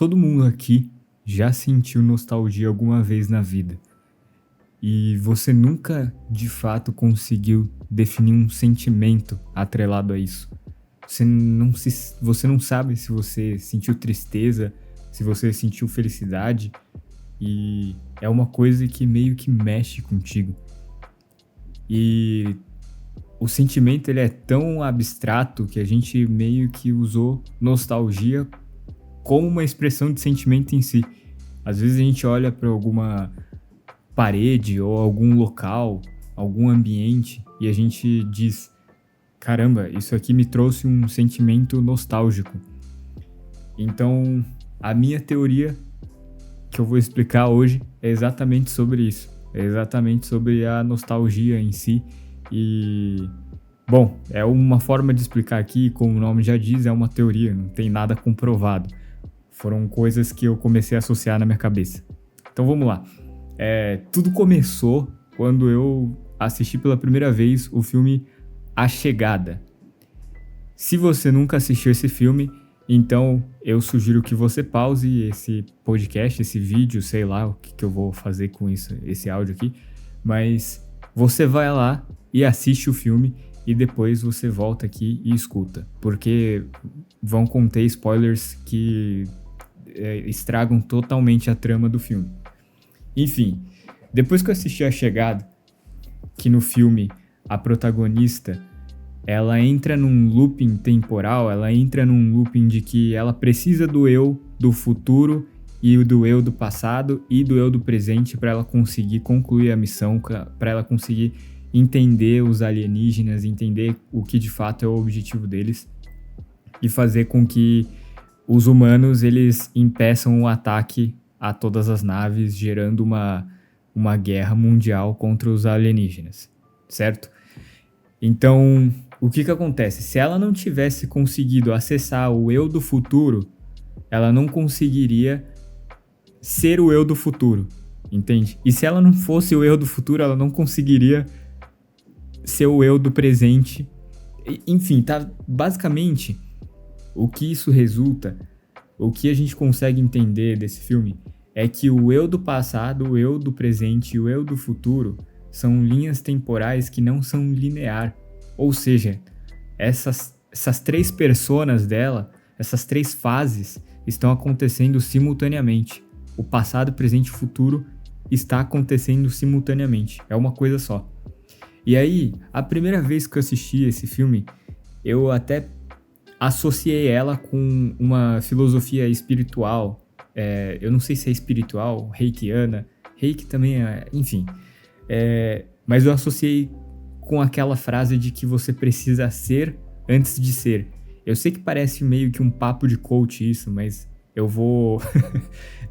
todo mundo aqui já sentiu nostalgia alguma vez na vida. E você nunca, de fato, conseguiu definir um sentimento atrelado a isso. Você não sabe se você sentiu tristeza, se você sentiu felicidade. E é uma coisa que meio que mexe contigo. E o sentimento ele é tão abstrato que a gente meio que usou nostalgia como uma expressão de sentimento em si. Às vezes a gente olha para alguma parede ou algum local, algum ambiente e a gente diz: caramba, isso aqui me trouxe um sentimento nostálgico. Então, a minha teoria que eu vou explicar hoje é exatamente sobre isso. É exatamente sobre a nostalgia em si. E, bom, é uma forma de explicar aqui, como o nome já diz, é uma teoria, não tem nada comprovado. Foram coisas que eu comecei a associar na minha cabeça. Então vamos lá. Tudo começou quando eu assisti pela primeira vez o filme A Chegada. Se você nunca assistiu esse filme, então eu sugiro que você pause esse podcast, esse vídeo, sei lá o que eu vou fazer com isso, esse áudio aqui, mas você vai lá e assiste o filme e depois você volta aqui e escuta, porque vão conter spoilers que estragam totalmente a trama do filme. Enfim, depois que eu assisti A Chegada, que no filme a protagonista ela entra num looping temporal, ela entra num looping de que ela precisa do eu do futuro e do eu do passado e do eu do presente para ela conseguir concluir a missão, para ela conseguir entender os alienígenas, entender o que de fato é o objetivo deles e fazer com que os humanos eles impeçam o ataque a todas as naves, gerando uma guerra mundial contra os alienígenas, certo? Então, o que acontece? Se ela não tivesse conseguido acessar o eu do futuro, ela não conseguiria ser o eu do futuro, entende? E se ela não fosse o eu do futuro, ela não conseguiria ser o eu do presente. Enfim, tá? Basicamente, o que isso resulta, o que a gente consegue entender desse filme, é que o eu do passado, o eu do presente e o eu do futuro são linhas temporais que não são linear. Ou seja, essas três personas dela, essas três fases, estão acontecendo simultaneamente. O passado, presente e futuro está acontecendo simultaneamente. É uma coisa só. E aí, a primeira vez que eu assisti esse filme, eu até associei ela com uma filosofia espiritual. Eu não sei se é espiritual, reikiana. Reiki também é, enfim. Mas eu associei com aquela frase de que você precisa ser antes de ser. Eu sei que parece meio que um papo de coach isso, mas eu vou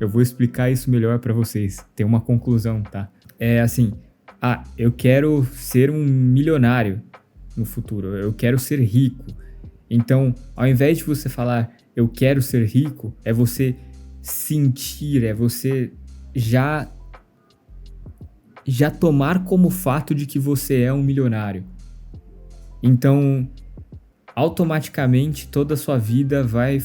eu vou explicar isso melhor pra vocês. Tem uma conclusão, tá? Eu quero ser um milionário no futuro, eu quero ser rico. Então, ao invés de você falar eu quero ser rico, é você sentir, é você já tomar como fato de que você é um milionário. Então, automaticamente toda a sua vida vai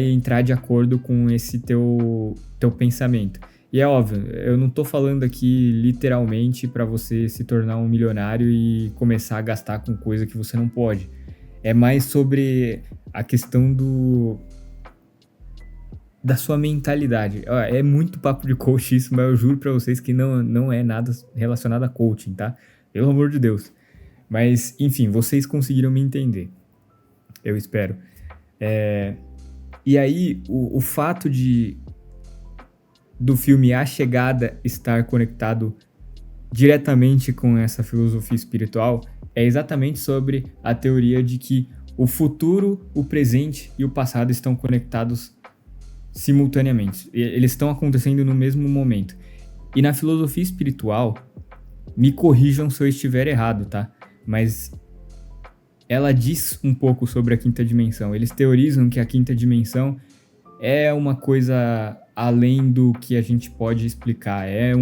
entrar de acordo com esse teu pensamento. E é óbvio, eu não tô falando aqui literalmente para você se tornar um milionário e começar a gastar com coisa que você não pode. É mais sobre a questão da sua mentalidade. É muito papo de coach isso, mas eu juro pra vocês que não é nada relacionado a coaching, tá? Pelo amor de Deus. Mas, enfim, vocês conseguiram me entender. Eu espero. E aí, o fato do filme A Chegada estar conectado diretamente com essa filosofia espiritual é exatamente sobre a teoria de que o futuro, o presente e o passado estão conectados simultaneamente. Eles estão acontecendo no mesmo momento. E na filosofia espiritual, me corrijam se eu estiver errado, tá? Mas ela diz um pouco sobre a quinta dimensão. Eles teorizam que a quinta dimensão é uma coisa além do que a gente pode explicar. É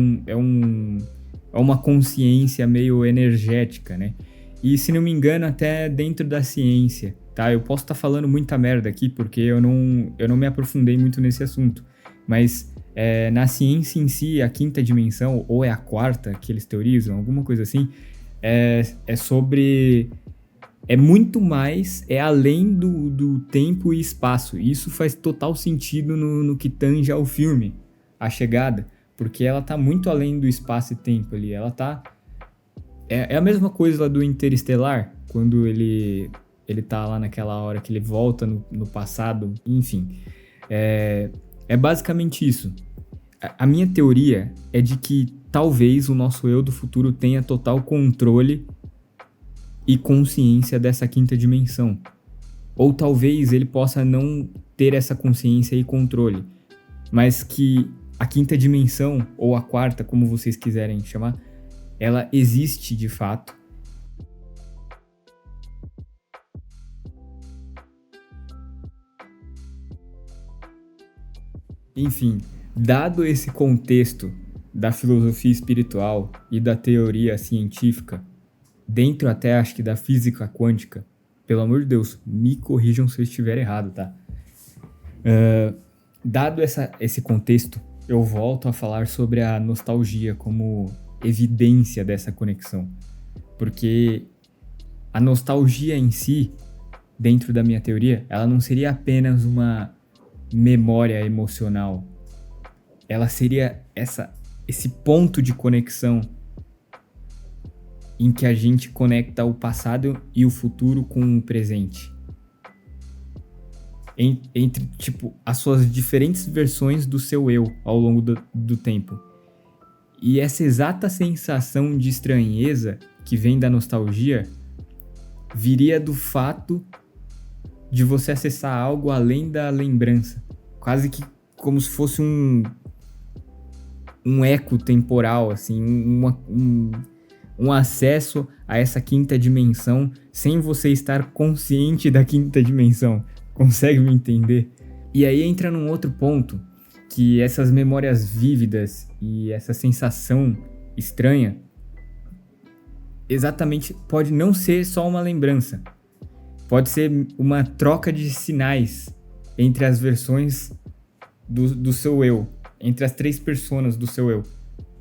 uma consciência meio energética, né? E se não me engano, até dentro da ciência, tá? Eu posso estar falando muita merda aqui porque eu não me aprofundei muito nesse assunto, mas na ciência em si, a quinta dimensão, ou é a quarta que eles teorizam, alguma coisa assim, é sobre... É muito mais, é além do tempo e espaço. E isso faz total sentido no que tange ao filme, A Chegada, porque ela tá muito além do espaço e tempo ali. Ela tá... É a mesma coisa lá do Interestelar, quando ele tá lá naquela hora que ele volta no passado, enfim. É basicamente isso. A minha teoria é de que talvez o nosso eu do futuro tenha total controle e consciência dessa quinta dimensão. Ou talvez ele possa não ter essa consciência e controle, mas que a quinta dimensão, ou a quarta, como vocês quiserem chamar, ela existe de fato. Enfim, dado esse contexto da filosofia espiritual e da teoria científica, dentro até acho que da física quântica, pelo amor de Deus, me corrijam se eu estiver errado, tá? Dado esse contexto, eu volto a falar sobre a nostalgia como evidência dessa conexão. Porque a nostalgia em si, dentro da minha teoria, ela não seria apenas uma memória emocional. Ela seria esse ponto de conexão em que a gente conecta o passado e o futuro com o presente. Entre, tipo, as suas diferentes versões do seu eu ao longo do tempo. E essa exata sensação de estranheza que vem da nostalgia viria do fato de você acessar algo além da lembrança. Quase que como se fosse um eco temporal, assim, um acesso a essa quinta dimensão sem você estar consciente da quinta dimensão. Consegue me entender? E aí entra num outro ponto, que essas memórias vívidas e essa sensação estranha exatamente pode não ser só uma lembrança. Pode ser uma troca de sinais entre as versões do seu eu, entre as três personas do seu eu,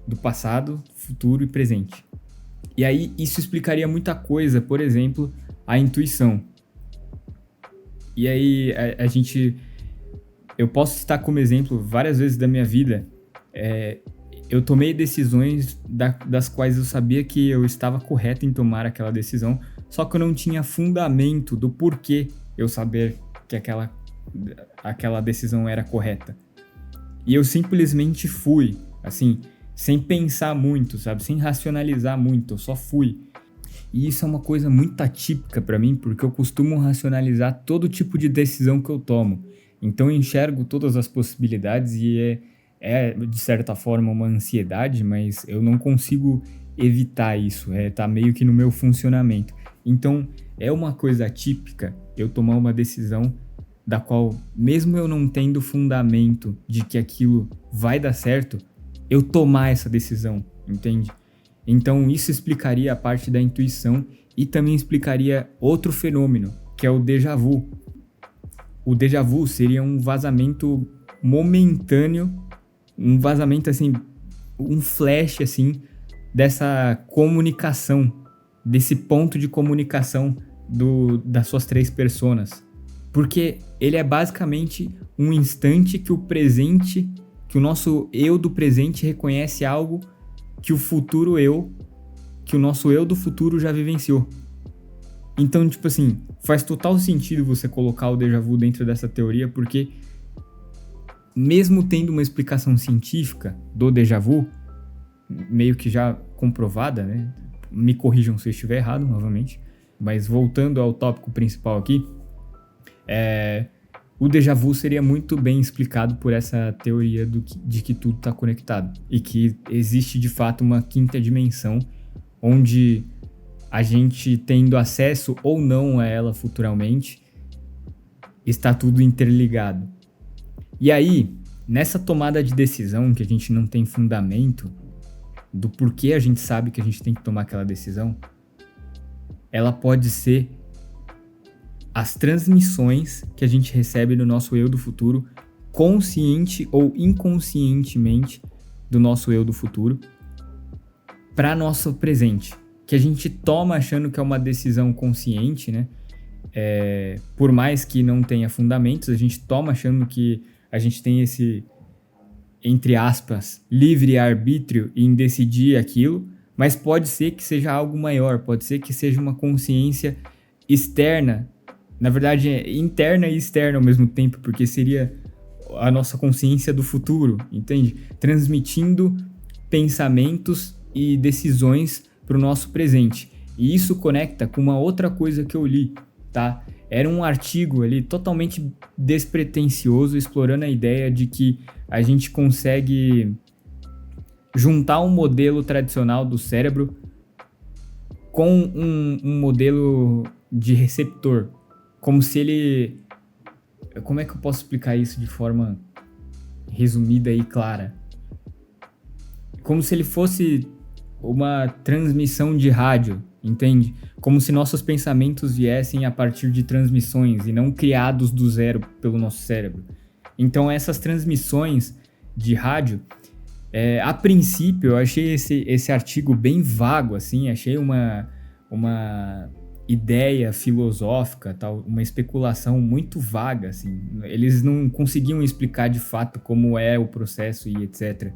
do passado, futuro e presente. E aí isso explicaria muita coisa, por exemplo, a intuição. E aí eu posso citar como exemplo várias vezes da minha vida, eu tomei decisões das quais eu sabia que eu estava correto em tomar aquela decisão, só que eu não tinha fundamento do porquê eu saber que aquela decisão era correta. E eu simplesmente fui, assim, sem pensar muito, sabe? Sem racionalizar muito, eu só fui. E isso é uma coisa muito atípica para mim, porque eu costumo racionalizar todo tipo de decisão que eu tomo. Então eu enxergo todas as possibilidades e é de certa forma uma ansiedade, mas eu não consigo evitar isso, tá meio que no meu funcionamento. Então é uma coisa atípica eu tomar uma decisão da qual, mesmo eu não tendo fundamento de que aquilo vai dar certo, eu tomar essa decisão, entende? Então isso explicaria a parte da intuição e também explicaria outro fenômeno, que é o déjà vu. O déjà vu seria um vazamento momentâneo, um vazamento assim, um flash assim, dessa comunicação, desse ponto de comunicação das suas três personas. Porque ele é basicamente um instante que o nosso eu do presente reconhece algo que o nosso eu do futuro já vivenciou. Então, tipo assim, faz total sentido você colocar o déjà vu dentro dessa teoria, porque mesmo tendo uma explicação científica do déjà vu, meio que já comprovada, né? Me corrijam se eu estiver errado, novamente. Mas voltando ao tópico principal aqui, o déjà vu seria muito bem explicado por essa teoria de que tudo está conectado e que existe de fato uma quinta dimensão onde a gente, tendo acesso ou não a ela futuramente, está tudo interligado. E aí, nessa tomada de decisão que a gente não tem fundamento do porquê a gente sabe que a gente tem que tomar aquela decisão, ela pode ser as transmissões que a gente recebe do nosso eu do futuro, consciente ou inconscientemente do nosso eu do futuro, para nosso presente, que a gente toma achando que é uma decisão consciente, né? Por mais que não tenha fundamentos, a gente toma achando que a gente tem esse, entre aspas, livre-arbítrio em decidir aquilo, mas pode ser que seja algo maior, pode ser que seja uma consciência externa, na verdade interna e externa ao mesmo tempo, porque seria a nossa consciência do futuro, entende? Transmitindo pensamentos e decisões para o nosso presente. E isso conecta com uma outra coisa que eu li, tá? Era um artigo ali totalmente despretensioso, explorando a ideia de que a gente consegue juntar um modelo tradicional do cérebro com um modelo de receptor. Como se ele... Como é que eu posso explicar isso de forma resumida e clara? Como se ele fosse uma transmissão de rádio, entende? Como se nossos pensamentos viessem a partir de transmissões e não criados do zero pelo nosso cérebro. Então essas transmissões de rádio, a princípio eu achei esse artigo bem vago, assim, achei uma ideia filosófica, tal, uma especulação muito vaga, assim. Eles não conseguiam explicar de fato como é o processo e etc.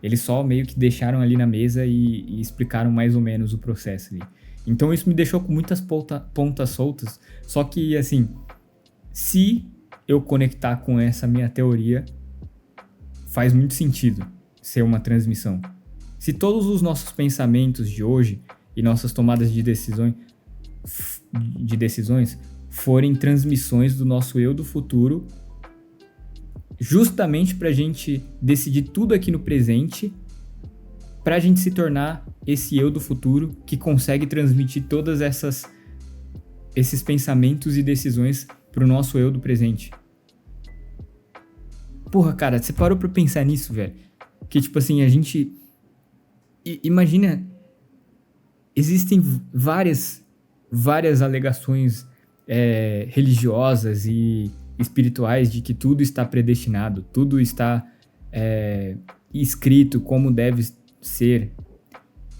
Eles só meio que deixaram ali na mesa e explicaram mais ou menos o processo ali. Então isso me deixou com muitas pontas soltas, só que, assim, se eu conectar com essa minha teoria, faz muito sentido ser uma transmissão. Se todos os nossos pensamentos de hoje e nossas tomadas de decisões forem transmissões do nosso eu do futuro, justamente para a gente decidir tudo aqui no presente, para a gente se tornar esse eu do futuro que consegue transmitir todas esses pensamentos e decisões pro nosso eu do presente. Porra, cara, você parou pra pensar nisso, velho? Que, tipo assim, a gente... Imagina... Existem várias alegações religiosas e espirituais de que tudo está predestinado, tudo está escrito como deve ser.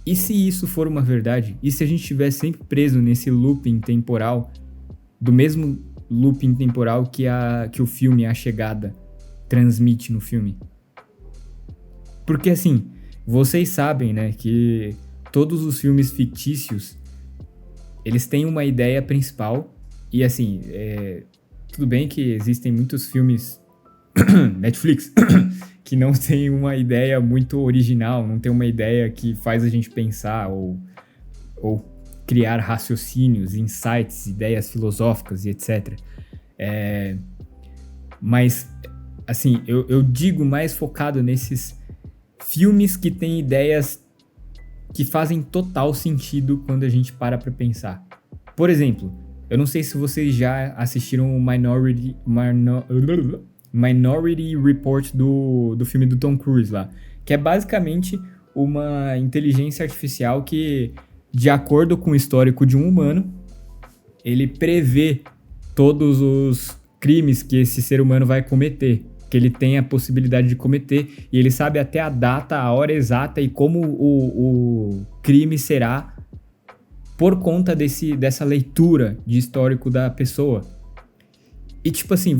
E se isso for uma verdade? E se a gente estiver sempre preso nesse looping temporal, do mesmo looping temporal que o filme A Chegada transmite no filme? Porque, assim, vocês sabem, né, que todos os filmes fictícios, eles têm uma ideia principal. E, assim, tudo bem que existem muitos filmes Netflix que não tem uma ideia muito original, não tem uma ideia que faz a gente pensar ou criar raciocínios, insights, ideias filosóficas e etc. Mas, assim, eu digo mais focado nesses filmes que têm ideias que fazem total sentido quando a gente para pra pensar. Por exemplo, eu não sei se vocês já assistiram o Minority Report do filme do Tom Cruise lá, que é basicamente uma inteligência artificial que, de acordo com o histórico de um humano, ele prevê todos os crimes que esse ser humano vai cometer, que ele tem a possibilidade de cometer, e ele sabe até a data, a hora exata e como o crime será por conta dessa leitura de histórico da pessoa. E, tipo assim,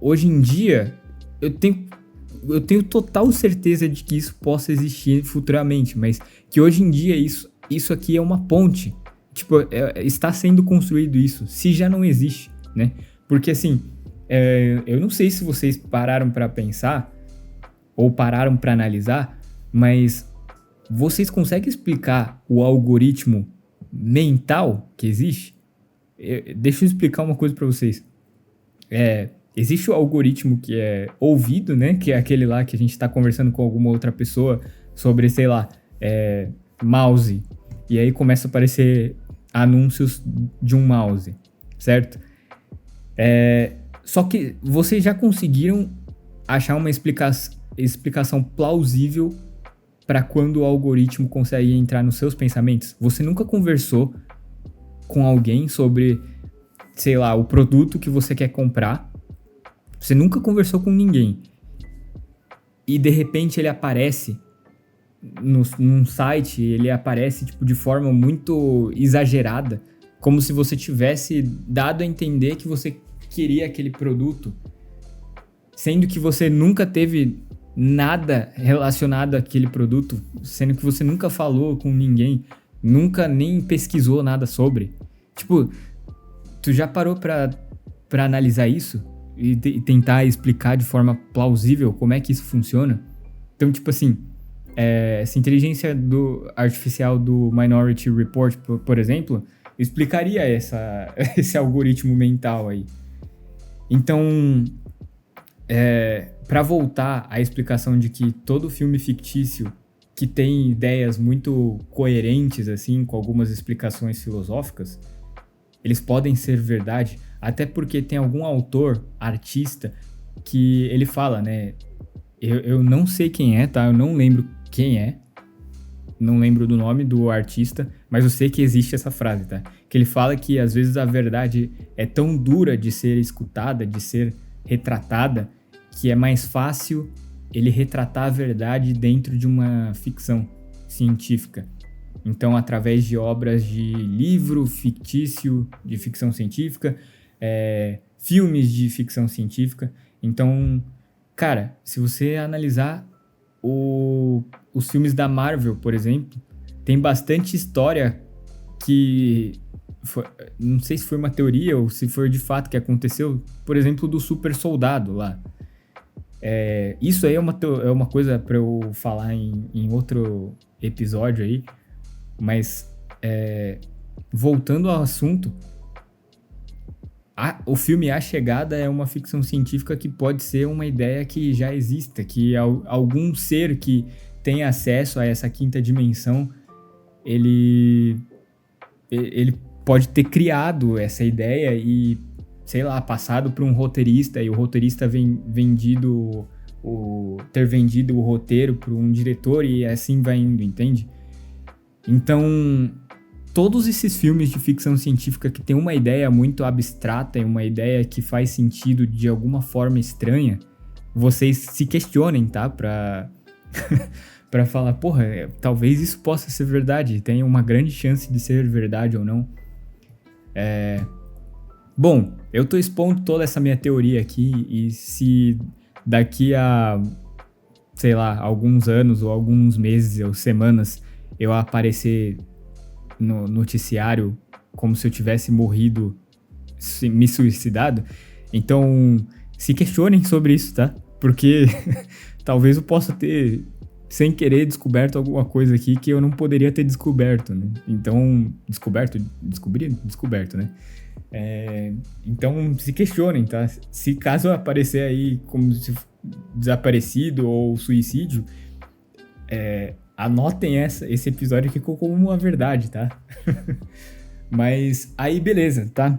hoje em dia, eu tenho total certeza de que isso possa existir futuramente, mas que hoje em dia isso aqui é uma ponte. Tipo, está sendo construído isso, se já não existe, né? Porque, assim, eu não sei se vocês pararam para pensar ou pararam para analisar, mas vocês conseguem explicar o algoritmo mental que existe? Deixa eu explicar uma coisa para vocês. Existe o algoritmo que é ouvido, né? Que é aquele lá que a gente tá conversando com alguma outra pessoa sobre, sei lá, mouse. E aí começa a aparecer anúncios de um mouse, certo? Só que vocês já conseguiram achar uma explicação plausível para quando o algoritmo consegue entrar nos seus pensamentos? Você nunca conversou com alguém sobre sei lá, o produto que você quer comprar, você nunca conversou com ninguém, e de repente ele aparece num site, ele aparece tipo, de forma muito exagerada, como se você tivesse dado a entender que você queria aquele produto, sendo que você nunca teve nada relacionado àquele produto, sendo que você nunca falou com ninguém, nunca nem pesquisou nada sobre. Tipo, tu já parou pra analisar isso? E tentar explicar de forma plausível como é que isso funciona? Então, tipo assim, essa inteligência artificial do Minority Report, por exemplo, explicaria esse algoritmo mental aí. Então, para voltar à explicação de que todo filme fictício que tem ideias muito coerentes, assim, com algumas explicações filosóficas, eles podem ser verdade, até porque tem algum autor, artista, que ele fala, né? Eu não sei quem é, tá? Eu não lembro quem é. Não lembro do nome do artista, mas eu sei que existe essa frase, tá? Que ele fala que às vezes a verdade é tão dura de ser escutada, de ser retratada, que é mais fácil ele retratar a verdade dentro de uma ficção científica. Então, através de obras de livro fictício, de ficção científica, filmes de ficção científica. Então, cara, se você analisar os filmes da Marvel, por exemplo, tem bastante história que... não sei se foi uma teoria ou se foi de fato que aconteceu, por exemplo, do super soldado lá. Isso aí é uma coisa para eu falar em outro episódio aí, mas voltando ao assunto, o filme A Chegada é uma ficção científica que pode ser uma ideia que já exista, que algum ser que tem acesso a essa quinta dimensão, ele pode ter criado essa ideia e, sei lá, passado para um roteirista, e o roteirista ter vendido o roteiro para um diretor, e assim vai indo, entende? Então, todos esses filmes de ficção científica que tem uma ideia muito abstrata e uma ideia que faz sentido de alguma forma estranha, vocês se questionem, tá? Pra falar, porra, talvez isso possa ser verdade, tem uma grande chance de ser verdade ou não. Bom, eu tô expondo toda essa minha teoria aqui, e se daqui a, sei lá, alguns anos ou alguns meses ou semanas eu aparecer no noticiário como se eu tivesse morrido, me suicidado, então se questionem sobre isso, tá? Porque talvez eu possa ter, sem querer, descoberto alguma coisa aqui que eu não poderia ter descoberto, né? Então, descoberto, né? Então se questionem, tá? Se caso aparecer aí como se desaparecido ou suicídio, anotem esse episódio aqui como uma verdade, tá? Mas aí beleza, tá?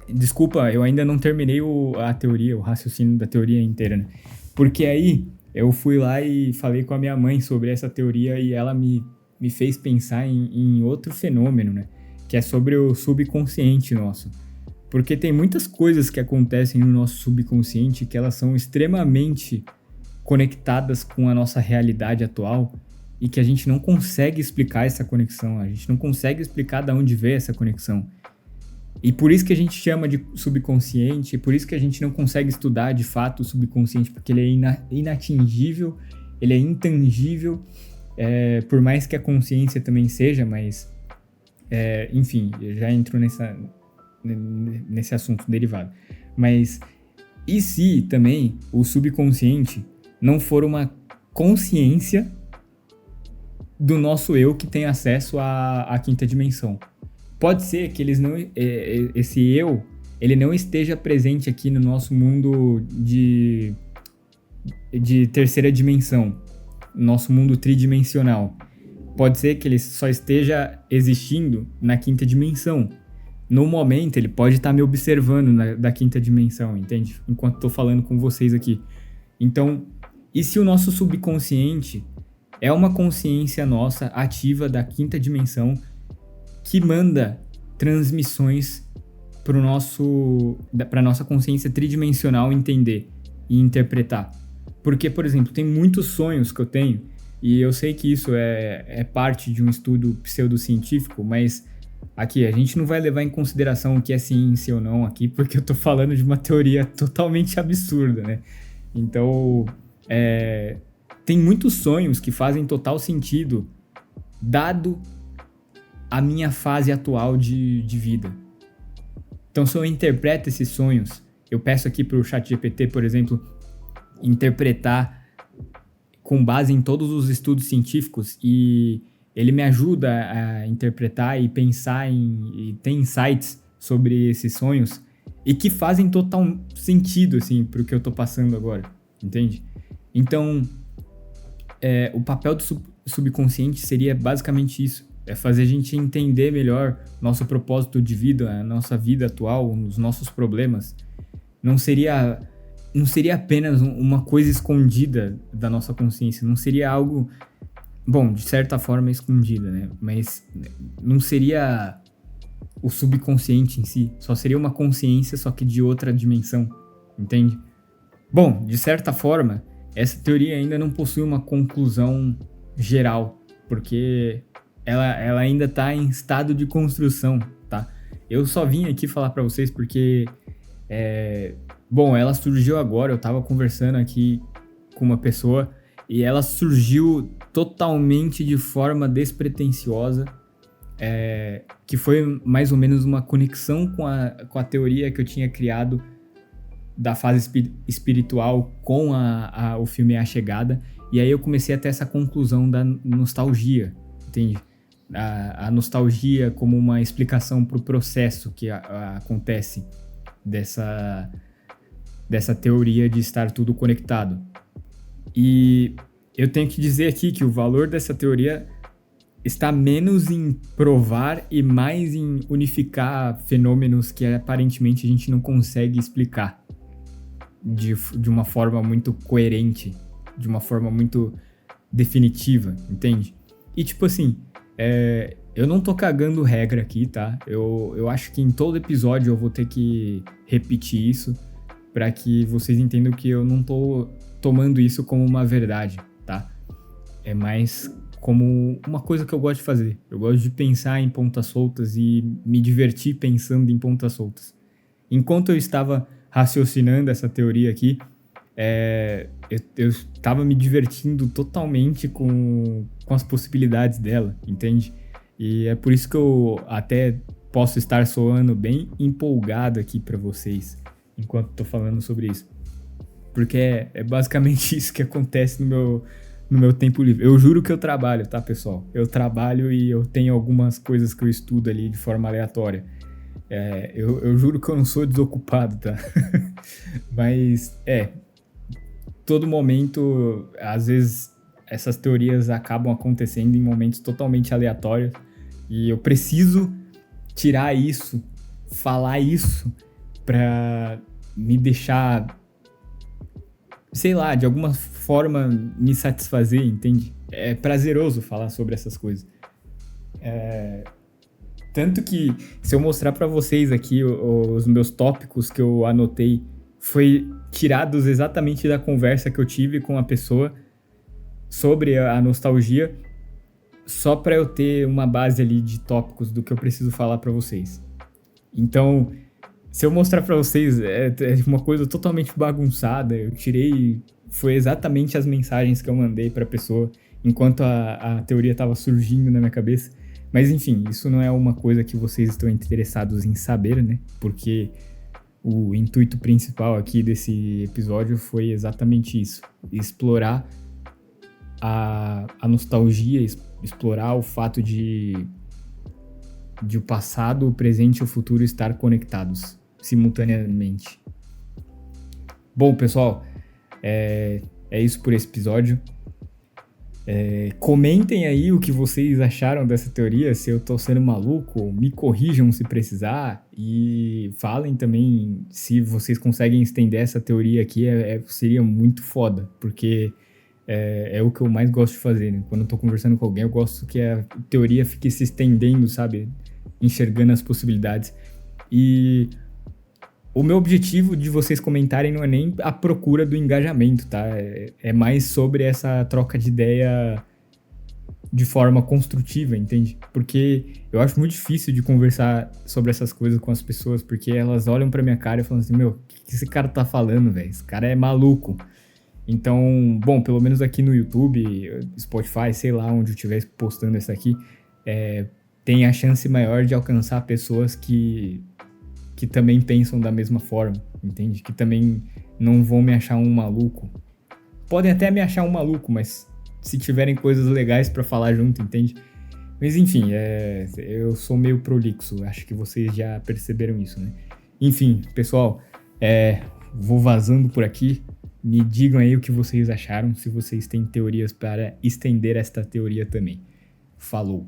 Desculpa, eu ainda não terminei a teoria, o raciocínio da teoria inteira, né? Porque aí eu fui lá e falei com a minha mãe sobre essa teoria, e ela me fez pensar em outro fenômeno, né? Que é sobre o subconsciente nosso. Porque tem muitas coisas que acontecem no nosso subconsciente que elas são extremamente conectadas com a nossa realidade atual, e que a gente não consegue explicar essa conexão, a gente não consegue explicar de onde veio essa conexão. E por isso que a gente chama de subconsciente, e por isso que a gente não consegue estudar de fato o subconsciente, porque ele é inatingível, ele é intangível, por mais que a consciência também seja, mas enfim, eu já entro nesse assunto derivado. Mas e se também o subconsciente não for uma consciência do nosso eu que tem acesso à quinta dimensão? Pode ser que esse eu, ele não esteja presente aqui no nosso mundo de terceira dimensão, nosso mundo tridimensional. Pode ser que ele só esteja existindo na quinta dimensão. No momento, ele pode estar me observando da quinta dimensão, entende? Enquanto estou falando com vocês aqui. Então, e se o nosso subconsciente é uma consciência nossa ativa da quinta dimensão que manda transmissões para nossa consciência tridimensional entender e interpretar. Porque, por exemplo, tem muitos sonhos que eu tenho, e eu sei que isso é parte de um estudo pseudocientífico, mas aqui a gente não vai levar em consideração o que é ciência ou não aqui, porque eu tô falando de uma teoria totalmente absurda, né? Então, tem muitos sonhos que fazem total sentido, dado a minha fase atual de vida. Então, se eu interpreto esses sonhos, eu peço aqui para o ChatGPT, por exemplo, interpretar com base em todos os estudos científicos, e ele me ajuda a interpretar e pensar e ter insights sobre esses sonhos e que fazem total sentido, assim, pro que eu tô passando agora, entende? Então, o papel do subconsciente seria basicamente isso. É fazer a gente entender melhor nosso propósito de vida, a nossa vida atual, os nossos problemas. Não seria apenas uma coisa escondida da nossa consciência. Não seria algo, bom, de certa forma escondida, né? Mas não seria o subconsciente em si. Só seria uma consciência, só que de outra dimensão, entende? Bom, de certa forma, essa teoria ainda não possui uma conclusão geral, porque ela ainda está em estado de construção, tá? Eu só vim aqui falar para vocês porque, bom, ela surgiu agora, eu tava conversando aqui com uma pessoa e ela surgiu totalmente de forma despretensiosa, que foi mais ou menos uma conexão com a teoria que eu tinha criado da fase espiritual com o filme A Chegada, e aí eu comecei a ter essa conclusão da nostalgia, entende? A nostalgia como uma explicação para o processo que acontece dessa teoria de estar tudo conectado. E eu tenho que dizer aqui que o valor dessa teoria está menos em provar e mais em unificar fenômenos que aparentemente a gente não consegue explicar de uma forma muito coerente, de uma forma muito definitiva, entende? E tipo assim, eu não tô cagando regra aqui, tá? Eu acho que em todo episódio eu vou ter que repetir isso para que vocês entendam que eu não tô tomando isso como uma verdade, tá? É mais como uma coisa que eu gosto de fazer. Eu gosto de pensar em pontas soltas e me divertir pensando em pontas soltas. Enquanto eu estava raciocinando essa teoria aqui, eu estava me divertindo totalmente com as possibilidades dela, entende? E é por isso que eu até posso estar soando bem empolgado aqui para vocês, enquanto estou falando sobre isso. Porque é basicamente isso que acontece no meu tempo livre. Eu juro que eu trabalho, tá, pessoal? Eu trabalho e eu tenho algumas coisas que eu estudo ali de forma aleatória. Eu juro que eu não sou desocupado, tá? Mas, todo momento, às vezes, essas teorias acabam acontecendo em momentos totalmente aleatórios e eu preciso tirar isso, falar isso pra me deixar, sei lá, de alguma forma me satisfazer, entende? É prazeroso falar sobre essas coisas. Tanto que, se eu mostrar pra vocês aqui os meus tópicos que eu anotei, foi tirados exatamente da conversa que eu tive com a pessoa sobre a nostalgia, só pra eu ter uma base ali de tópicos do que eu preciso falar pra vocês. Então, se eu mostrar pra vocês, é uma coisa totalmente bagunçada. Eu tirei, foi exatamente as mensagens que eu mandei pra pessoa enquanto a teoria tava surgindo na minha cabeça. Mas enfim, isso não é uma coisa que vocês estão interessados em saber, né? Porque o intuito principal aqui desse episódio foi exatamente isso. Explorar a nostalgia, explorar o fato de o passado, o presente e o futuro estar conectados simultaneamente. Bom, pessoal, é isso por esse episódio. Comentem aí o que vocês acharam dessa teoria, se eu tô sendo maluco, me corrijam se precisar e falem também se vocês conseguem estender essa teoria aqui, seria muito foda, porque é o que eu mais gosto de fazer, né? Quando eu tô conversando com alguém, eu gosto que a teoria fique se estendendo, sabe? Enxergando as possibilidades. E o meu objetivo de vocês comentarem não é nem a procura do engajamento, tá? É mais sobre essa troca de ideia de forma construtiva, entende? Porque eu acho muito difícil de conversar sobre essas coisas com as pessoas, porque elas olham pra minha cara e falam assim, meu, o que esse cara tá falando, velho? Esse cara é maluco. Então, bom, pelo menos aqui no YouTube, Spotify, sei lá onde eu estiver postando essa aqui, tem a chance maior de alcançar pessoas que também pensam da mesma forma, entende? Que também não vão me achar um maluco. Podem até me achar um maluco, mas se tiverem coisas legais pra falar junto, entende? Mas enfim, eu sou meio prolixo, acho que vocês já perceberam isso, né? Enfim, pessoal, vou vazando por aqui. Me digam aí o que vocês acharam, se vocês têm teorias para estender esta teoria também. Falou!